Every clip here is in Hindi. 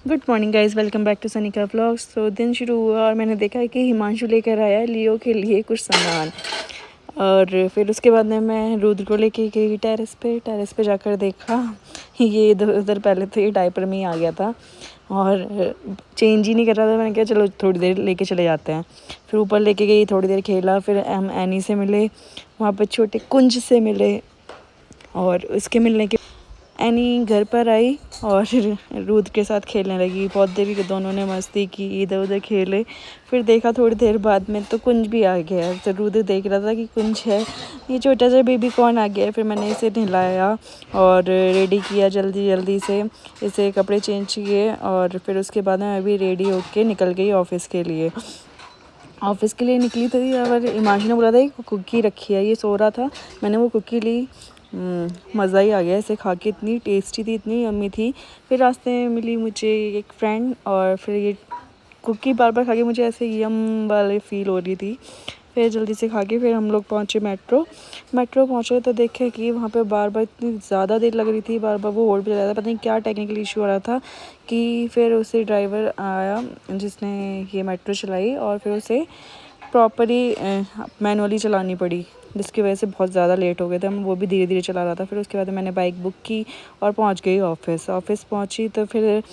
Good morning guys, welcome back to Sanika vlogs. तो दिन शुरू हुआ और मैंने देखा कि हिमांशु लेकर आया लियो के लिए कुछ सामान। और फिर उसके बाद में मैं रुद्र को लेके गई टेरेस पे जाकर देखा ये इधर उधर पहले तो ये डायपर में ही आ गया था और चेंज ही नहीं कर रहा था। मैंने कहा चलो थोड़ी देर लेके चले जाते हैं। फिर ऊपर लेके गई, थोड़ी देर खेला, फिर हम एनी से मिले, वहाँ पर छोटे कुंज से मिले और उसके मिलने के एनी घर पर आई और रुद्र के साथ खेलने लगी। बहुत देर दोनों ने मस्ती की, इधर उधर खेले। फिर देखा थोड़ी देर बाद में तो कुंज भी आ गया। तो रुद्र देख रहा था कि कुंज है, ये छोटा सा बेबी कौन आ गया। फिर मैंने इसे नहलाया और रेडी किया जल्दी से, इसे कपड़े चेंज किए और फिर उसके बाद मैं अभी रेडी होके निकल गई ऑफ़िस के लिए। निकली थी और हिमांशु ने बोला था कि कुकी रखी है, ये सो रहा था। मैंने वो कुकी ली, मज़ा ही आ गया इसे खा के। इतनी टेस्टी थी, इतनी यम्मी थी। फिर रास्ते में मिली मुझे एक फ्रेंड और फिर ये कुकी बार बार खा के मुझे ऐसे यम वाली फ़ील हो रही थी। फिर जल्दी से खा के फिर हम लोग पहुँचे मेट्रो पहुँचे तो देखे कि वहाँ पे बार बार इतनी ज़्यादा देर लग रही थी, बार बार वो होल्ड पे जा रहा था। पता नहीं क्या टेक्निकल इशू हो रहा था कि फिर उसे ड्राइवर आया जिसने ये मेट्रो चलाई और फिर उसे प्रॉपरली मैनुअली चलानी पड़ी, जिसकी वजह से बहुत ज़्यादा लेट हो गए थे हम। वो भी धीरे धीरे चला रहा था। फिर उसके बाद मैंने बाइक बुक की और पहुंच गई ऑफ़िस पहुंची तो फिर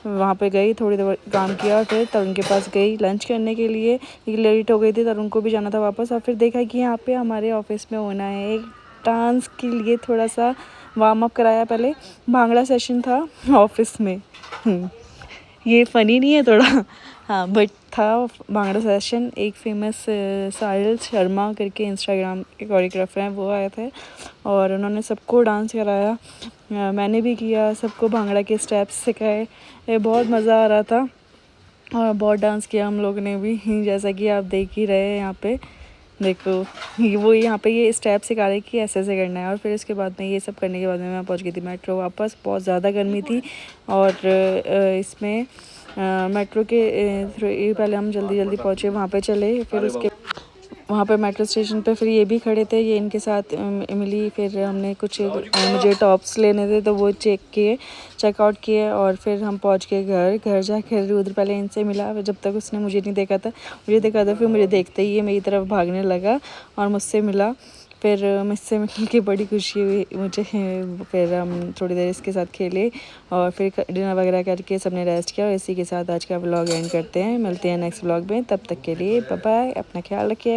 वहाँ पे गई, थोड़ी देर काम किया। फिर तरुण के पास गई लंच करने के लिए, लेट हो गई थी, तरुण को भी जाना था वापस। और फिर देखा कि यहाँ पे हमारे ऑफ़िस में होना है एक डांस के लिए, थोड़ा सा वार्म अप कराया। पहले भांगड़ा सेशन था ऑफ़िस में। ये फ़नी नहीं है थोड़ा? हाँ, बट था भांगड़ा सेशन। एक फेमस साहिल शर्मा करके इंस्टाग्राम के कोरियोग्राफर हैं, वो आए थे और उन्होंने सबको डांस कराया। मैंने भी किया, सबको भांगड़ा के स्टेप्स सिखाए। बहुत मज़ा आ रहा था और बहुत डांस किया हम लोग ने भी, जैसा कि आप देख ही रहे हैं यहाँ पे। देखो वो यहाँ पे ये स्टेप सिखा रहे कि ऐसे ऐसे करना है। और फिर इसके बाद में ये सब करने के बाद में मैं पहुँच गई थी मेट्रो वापस। बहुत ज़्यादा गर्मी थी और इसमें मेट्रो के थ्रू पहले हम जल्दी पहुँचे, वहाँ पे चले। फिर उसके वहाँ पे मेट्रो स्टेशन पे फिर ये भी खड़े थे, ये इनके साथ मिली। फिर हमने कुछ मुझे टॉप्स लेने थे तो वो चेकआउट किए और फिर हम पहुँच गए घर जाकर रुद्र पहले इनसे मिला। जब तक उसने मुझे देखा था फिर मुझे देखते ही ये मेरी तरफ भागने लगा और मुझसे मिला। फिर मुझसे मिल के बड़ी खुशी हुई मुझे। फिर हम थोड़ी देर इसके साथ खेले और फिर डिनर वगैरह करके सबने रेस्ट किया। और इसी के साथ आज का व्लॉग एंड करते हैं। मिलते हैं नेक्स्ट व्लॉग में, तब तक के लिए बाय बाय। अपना ख्याल रखिए।